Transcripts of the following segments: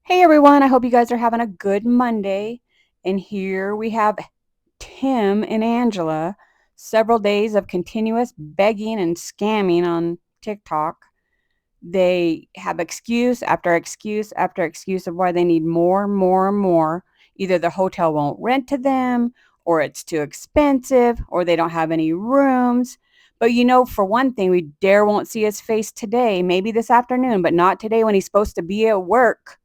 Hey everyone, I hope you guys are having a good Monday. And here we have Tim and Angela. Several days of continuous begging and scamming on TikTok. They have excuse after excuse after excuse of why they need more, more, more. Either the hotel won't rent to them, or it's too expensive, or they don't have any rooms. But for one thing, we dare won't see his face today, maybe this afternoon, but not today when he's supposed to be at work.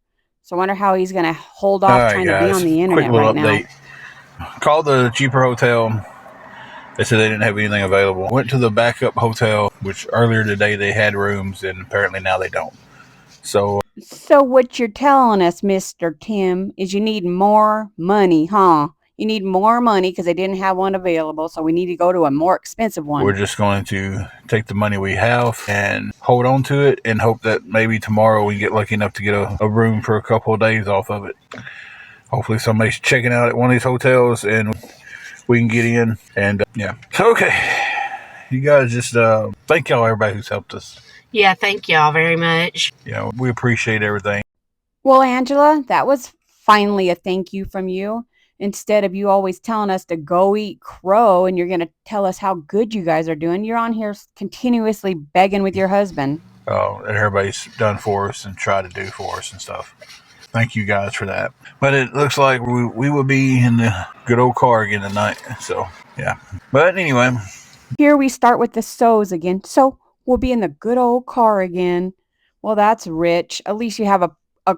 So I wonder how he's going to hold All off right, trying to be on guys. the Quick internet little right now. update. Called the cheaper hotel. They said they didn't have anything available. Went to the backup hotel, which earlier today they had rooms, and apparently now they don't. So So what you're telling us, Mr. Tim, is you need more money, huh? You need more money because they didn't have one available, so we need to go to a more expensive we're one. just going to take the money we have and hold on to it and hope that maybe tomorrow we get lucky enough to get a room for a couple of days off of it. Hopefully somebody's checking out at one of these hotels and we can get in. And yeah. So, okay. You guys just thank y'all, everybody who's helped us. Yeah, thank y'all very much. We appreciate everything. Well, Angela, that was finally a thank you from you. Instead of you always telling us to go eat crow and you're going to tell us how good you guys are doing, you're on here continuously begging with your husband. That everybody's done for us and tried to do for us and stuff. Thank you guys for that. But it looks like we will be in the good old car again tonight. So, yeah. But anyway. Here we start with the so's again. So we'll be in the good old car again. Well, that's rich. At least you have a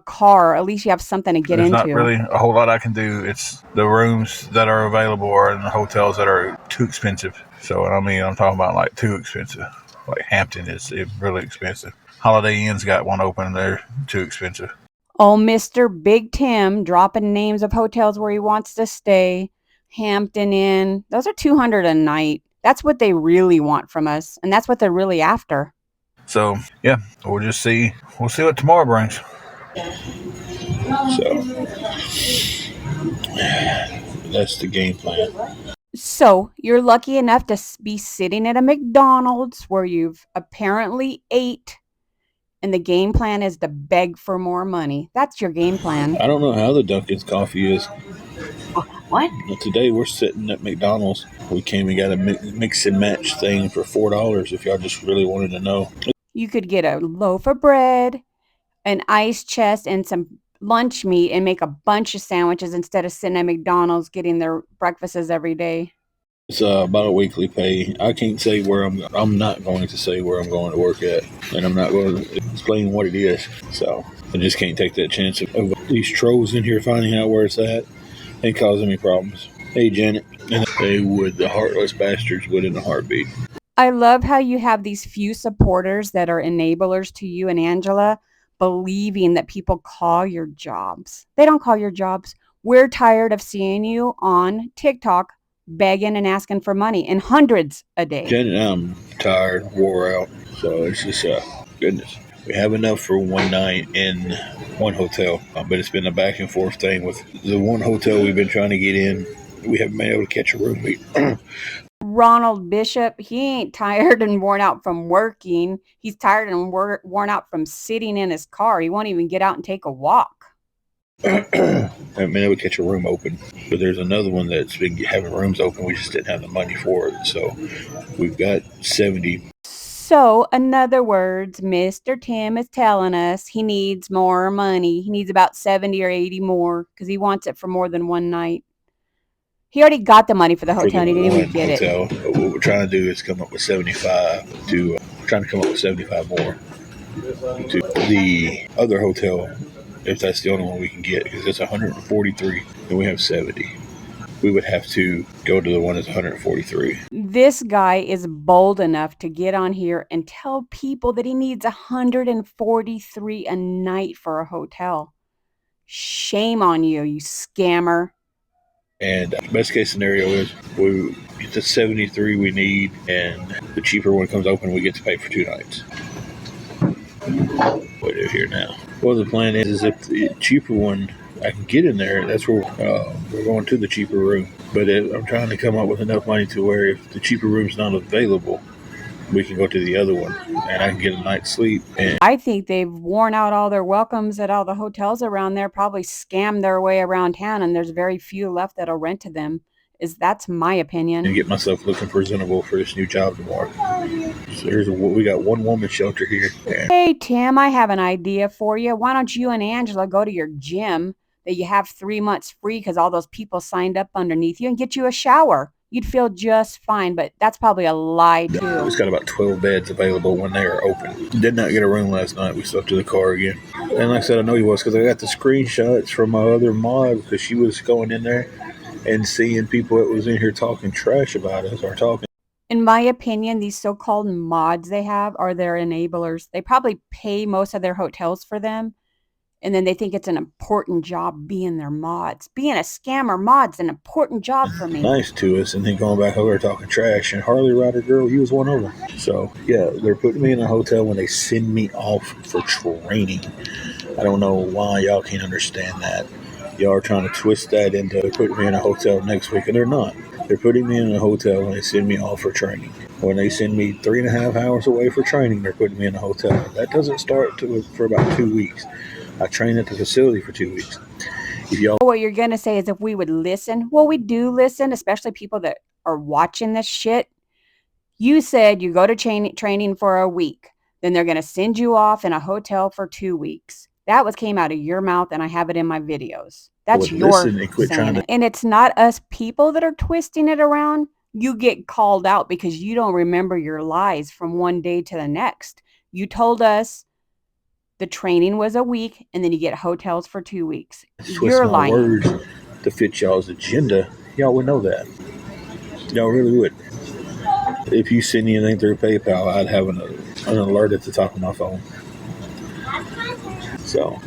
car. At least you have something to get There's not into. really a whole lot I can do. It's the rooms that are available are in the hotels that are too expensive. So, I mean, I'm talking about like too expensive. Like Hampton is really expensive. Holiday Inn's got one open and they're too expensive. Oh, Mr. Big Tim dropping names of hotels where he wants to stay. Hampton Inn. Those are $200 a night. That's what they really want from us. And that's what they're really after. So, yeah, we'll just see. We'll see what tomorrow brings. So, that's the game plan. So you're lucky enough to be sitting at a McDonald's where you've apparently ate, and the game plan is to beg for more money. That's your game plan. I don't know how the Dunkin's coffee is. What? Today we're sitting at McDonald's. We came and got a mix and match thing for $4 if y'all just really wanted to know. You could get a loaf of bread, an ice chest, and some lunch meat and make a bunch of sandwiches instead of sitting at McDonald's getting their breakfasts every day. It's about a weekly pay. I can't say where I'm not going to say where I'm going to work at, and I'm not going to explain what it is. So I just can't take that chance of these trolls in here finding out where it's at and causing me problems. Hey, Janet. And they would, the heartless bastards would in a heartbeat. I love how you have these few supporters that are enablers to you and Angela, believing that people call your jobs. They don't call your jobs. We're tired of seeing you on TikTok begging and asking for money in hundreds a day. Janet, I'm tired, wore out. So it's just, goodness. We have enough for one night in one hotel, but it's been a back and forth thing with the one hotel we've been trying to get in. We haven't been able to catch a room. Ronald Bishop, he ain't tired and worn out from working. He's tired and worn out from sitting in his car. He won't even get out and take a walk. Haven't been able to catch a room open, but there's another one that's been having rooms open. We just didn't have the money for it, so we've got 70. So, in other words, Mr. Tim is telling us he needs more money. He needs about 70 or 80 more because he wants it for more than one night. He already got the money for the hotel and he didn't even get hotel. it. But what we're trying to do is come up with 75 to trying to come up with 75 more to the other hotel, if that's the only one we can get, because it's 143 and we have 70. We would have to go to the one that's 143. This guy is bold enough to get on here and tell people that he needs 143 a night for a hotel. Shame on you, you scammer. And best case scenario is we get the 73 we need, and the cheaper one comes open, we get to pay for 2 nights. What do here now? Well, the plan is if the cheaper one I can get in there, that's where we're going to the cheaper room. But I'm trying to come up with enough money to where if the cheaper room's not available, we can go to the other one, and I can get a night's sleep. And I think they've worn out all their welcomes at all the hotels around there, probably scammed their way around town, and there's very few left that'll rent to them. That's my opinion. get myself looking presentable for this new job tomorrow. So we got one woman shelter here. Hey, Tim, I have an idea for you. Why don't you and Angela go to your gym that you have 3 months free because all those people signed up underneath you and get you a shower? You'd feel just fine, but that's probably a lie, too. It's got about 12 beds available when they are open. Did not get a room last night. We slept in the car again. And like I said, I know he was because I got the screenshots from my other mod because she was going in there and seeing people that was in here talking trash about us or talking. In my opinion, these so-called mods they have are their enablers. They probably pay most of their hotels for them, and then they think it's an important job being their mods. Being a scammer mod's an important job for me. Nice to us, and then going back over talking trash. And Harley Rider girl, he was one of them. So, yeah, they're putting me in a hotel when they send me off for training. I don't know why y'all can't understand that. Y'all are trying to twist that into putting me in a hotel next week, and they're not. They're putting me in a hotel when they send me off for training. When they send me 3.5 hours away for training, they're putting me in a hotel. That doesn't start for about 2 weeks. I train at the facility for 2 weeks. What you're going to say is if we would listen. Well, we do listen, especially people that are watching this shit. You said you go to training for a week. Then they're going to send you off in a hotel for 2 weeks. That came out of your mouth, and I have it in my videos. That's your saying it. And it's not us people that are twisting it around. You get called out because you don't remember your lies from one day to the next. You told us the training was a week, and then you get hotels for 2 weeks. You're lying. Words to fit y'all's agenda. Y'all would know that. Y'all really would. If you send me anything through PayPal, I'd have an alert at the top of my phone. So,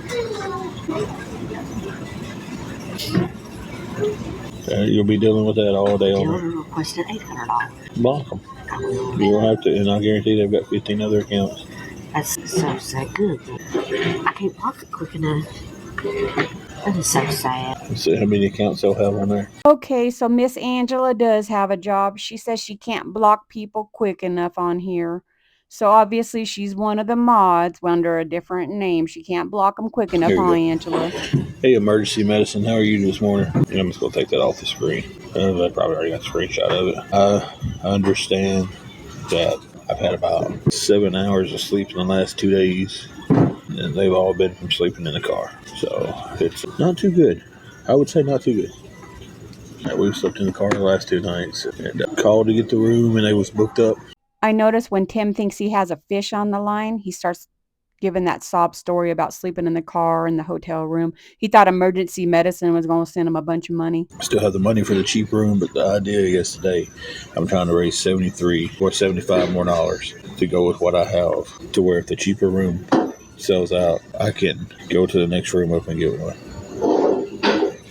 you'll be dealing with that all day long. Requested $800. Block them. You won't have to, and I guarantee they've got 15 other accounts. That's so sad. Good. I can't block it quick enough. That is so sad. Let's see how many accounts they'll have on there. Okay, so Miss Angela does have a job. She says she can't block people quick enough on here. So obviously she's one of the mods under a different name. She can't block them quick enough, huh, Angela? Hey, emergency medicine, how are you this morning? And I'm just going to take that off the screen. I probably already got a screenshot of it. I understand that I've had about 7 hours of sleep in the last 2 days. And they've all been from sleeping in the car. So it's not too good. I would say not too good. We've slept in the car the last 2 nights. And called to get the room and they was booked up. I noticed when Tim thinks he has a fish on the line, he starts giving that sob story about sleeping in the car in the hotel room. He thought emergency medicine was going to send him a bunch of money. Still have the money for the cheap room, but the idea is today I'm trying to raise $73 or $75 more to go with what I have, to where if the cheaper room sells out, I can go to the next room up and get one,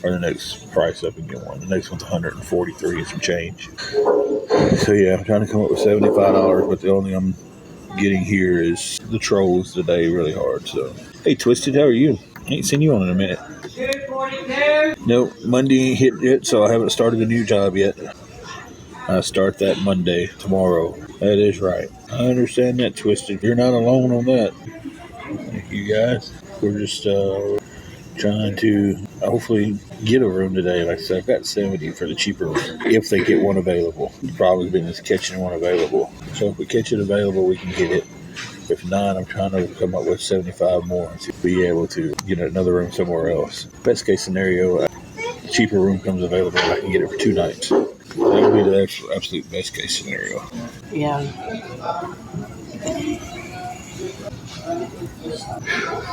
or the next price up and get one. The next one's $143 and some change. So yeah, I'm trying to come up with $75, but the only I'm getting here is the trolls today really hard. So hey, Twisted, how are you? Ain't seen you on in a minute. No, Monday ain't hit yet, so I haven't started a new job yet. I start that Monday, tomorrow. That is right. I understand that, Twisted. You're not alone on that. Thank you guys. We're just trying to hopefully get a room today. Like I said, I've got 70 for the cheaper room, if they get one available. The problem has been is catching one available. So if we catch it available, we can get it. If not, I'm trying to come up with 75 more to be able to get another room somewhere else. Best case scenario, a cheaper room comes available and I can get it for 2 nights. That would be the absolute best case scenario. Yeah.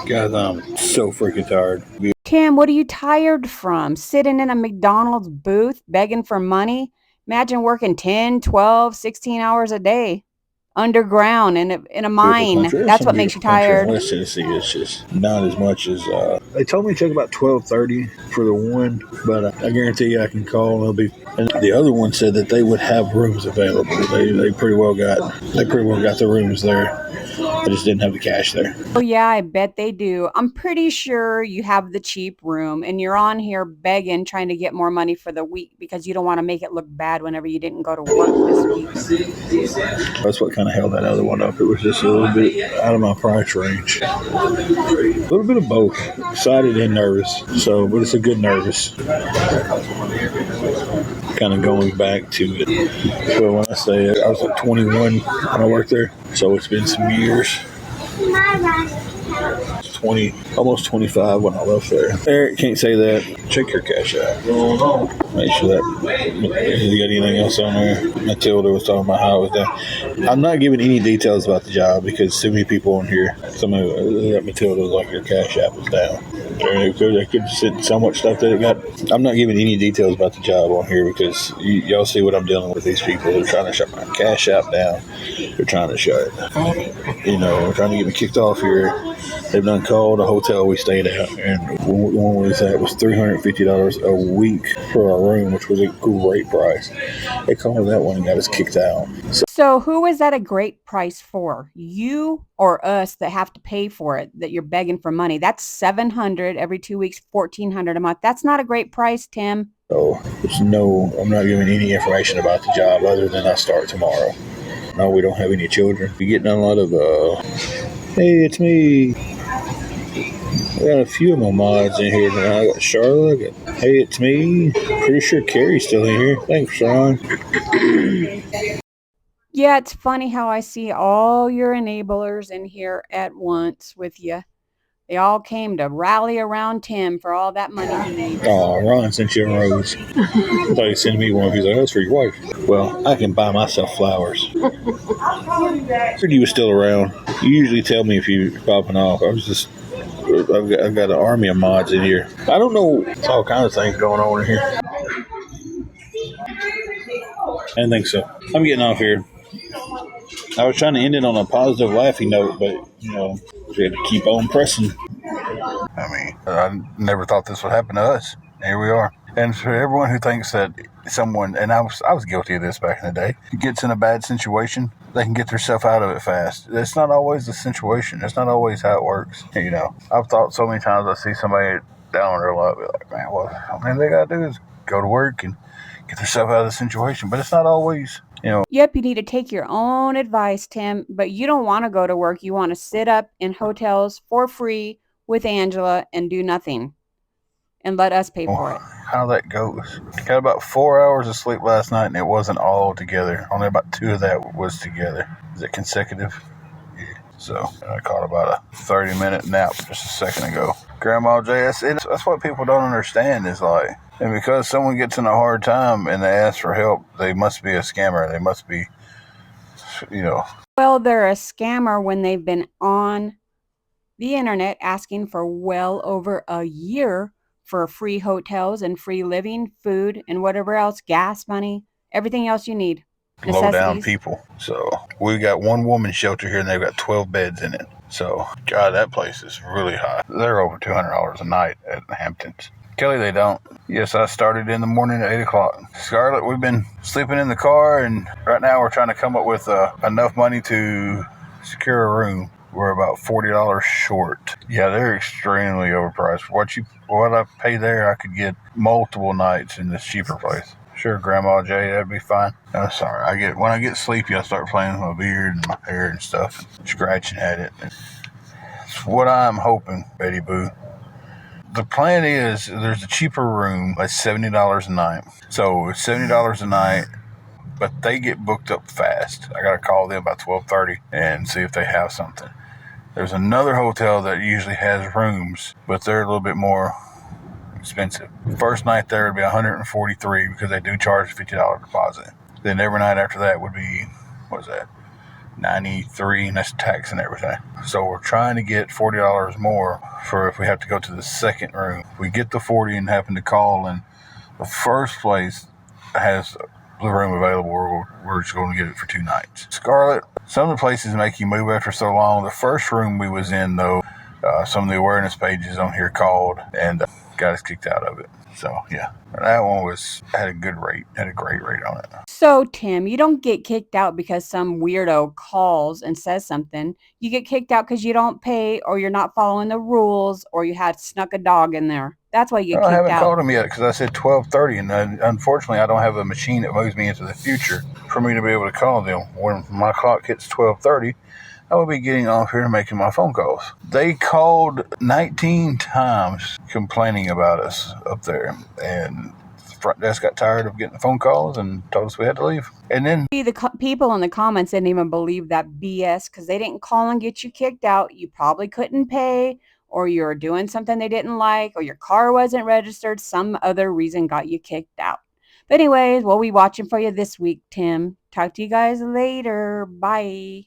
Guys, I'm so freaking tired. Tim, what are you tired from? Sitting in a McDonald's booth begging for money? Imagine working 10, 12, 16 hours a day underground in a mine. That's what makes you tired. West Tennessee is just not as much as they told me to check about 12:30 for the one, but I guarantee you I can call and they'll be. And the other one said that they would have rooms available. They pretty well got the rooms there. I just didn't have the cash there. Oh, yeah, I bet they do. I'm pretty sure you have the cheap room and you're on here begging, trying to get more money for the week because you don't want to make it look bad whenever you didn't go to work this week. That's what kind of held that other one up. It was just a little bit out of my price range. A little bit of both. Excited and nervous. But it's a good nervous. Kind of going back to it. So when I say I was like 21 when I worked there. So it's been some years. 20, almost 25 when I left there. Eric, can't say that. Check your cash out. Make sure that you got anything else on there. Matilda was talking about how it was done. I'm not giving any details about the job because so many people on here. Somebody that Matilda was like, your cash app was down. They could send so much stuff that it got. I'm not giving any details about the job on here because y'all see what I'm dealing with these people. They're trying to shut my cash app down. They're trying to shut it. They're trying to get me kicked off here. They've done called a hotel we stayed at, and one we was at was $350 a week for our room, which was a great price. They called that one and got us kicked out. So who is that a great price for? You or us that have to pay for it, that you're begging for money? That's $700 every 2 weeks, $1,400 a month. That's not a great price, Tim. So I'm not giving any information about the job other than I start tomorrow. No, we don't have any children. We're getting a lot of, hey, it's me. I got a few of my mods in here tonight. I got Charlotte. Hey, it's me. Pretty sure Carrie's still in here. Thanks, Sean. Yeah, it's funny how I see all your enablers in here at once with you. They all came to rally around Tim for all that money he needs. Oh, Ron sent you a rose. I thought he'd send me one. He's like, that's for your wife. Well, I can buy myself flowers. I heard you was still around. You usually tell me if you're popping off. I've got an army of mods in here. I don't know. It's all kinds of things going on in here. I didn't think so. I'm getting off here. I was trying to end it on a positive, laughing note, but, we had to keep on pressing. I never thought this would happen to us. Here we are. And for everyone who thinks that someone, and I was guilty of this back in the day, gets in a bad situation, they can get themselves out of it fast. It's not always the situation. It's not always how it works. I've thought so many times I see somebody down on their luck, be like, man, well, all they got to do is go to work and get themselves out of the situation. But it's not always, Yep, you need to take your own advice, Tim, but you don't want to go to work. You want to sit up in hotels for free with Angela and do nothing and let us pay for it. How that goes. Got about 4 hours of sleep last night, and it wasn't all together. Only about 2 of that was together. Is it consecutive? Yeah. So I caught about a 30-minute nap just a second ago. Grandma JS, that's what people don't understand is like, and because someone gets in a hard time and they ask for help, they must be a scammer. They must be, Well, they're a scammer when they've been on the internet asking for well over a year for free hotels and free living, food, and whatever else, gas money, everything else you need. Low down people. So we got one woman shelter here and they've got 12 beds in it. So, God, that place is really high. They're over $200 a night at Hamptons. Kelly, they don't. Yes, I started in the morning at 8 o'clock. Scarlett, we've been sleeping in the car, and right now we're trying to come up with enough money to secure a room. We're about $40 short. Yeah, they're extremely overpriced. What I pay there, I could get multiple nights in this cheaper place. Sure, Grandma J, that'd be fine. No, sorry. When I get sleepy, I start playing with my beard and my hair and stuff, and scratching at it. It's what I'm hoping, Betty Boo. The plan is there's a cheaper room, like $70 a night. So it's $70 a night, but they get booked up fast. I got to call them by 12:30 and see if they have something. There's another hotel that usually has rooms, but they're a little bit more expensive. First night there would be $143 because they do charge a $50 deposit. Then every night after that would be, $93, and that's tax and everything. So we're trying to get $40 more for if we have to go to the second room. If we get the 40 and happen to call, and the first place has the room available, we're just going to get it for 2 nights. Scarlett, some of the places make you move after so long. The first room we was in, though, some of the awareness pages on here called and got us kicked out of it. So yeah, that one had a good rate, had a great rate on it. So, Tim, you don't get kicked out because some weirdo calls and says something. You get kicked out because you don't pay, or you're not following the rules, or you had snuck a dog in there. That's why you get Well, I kicked haven't out. called them yet because I said 12:30, and unfortunately, I don't have a machine that moves me into the future for me to be able to call them. When my clock hits 12:30, I will be getting off here and making my phone calls. They called 19 times complaining about us up there, and the front desk got tired of getting the phone calls and told us we had to leave. And then The people in the comments didn't even believe that BS because they didn't call and get you kicked out. You probably couldn't pay, or you're doing something they didn't like, or your car wasn't registered. Some other reason got you kicked out. But anyways, we'll be watching for you this week, Tim. Talk to you guys later. Bye.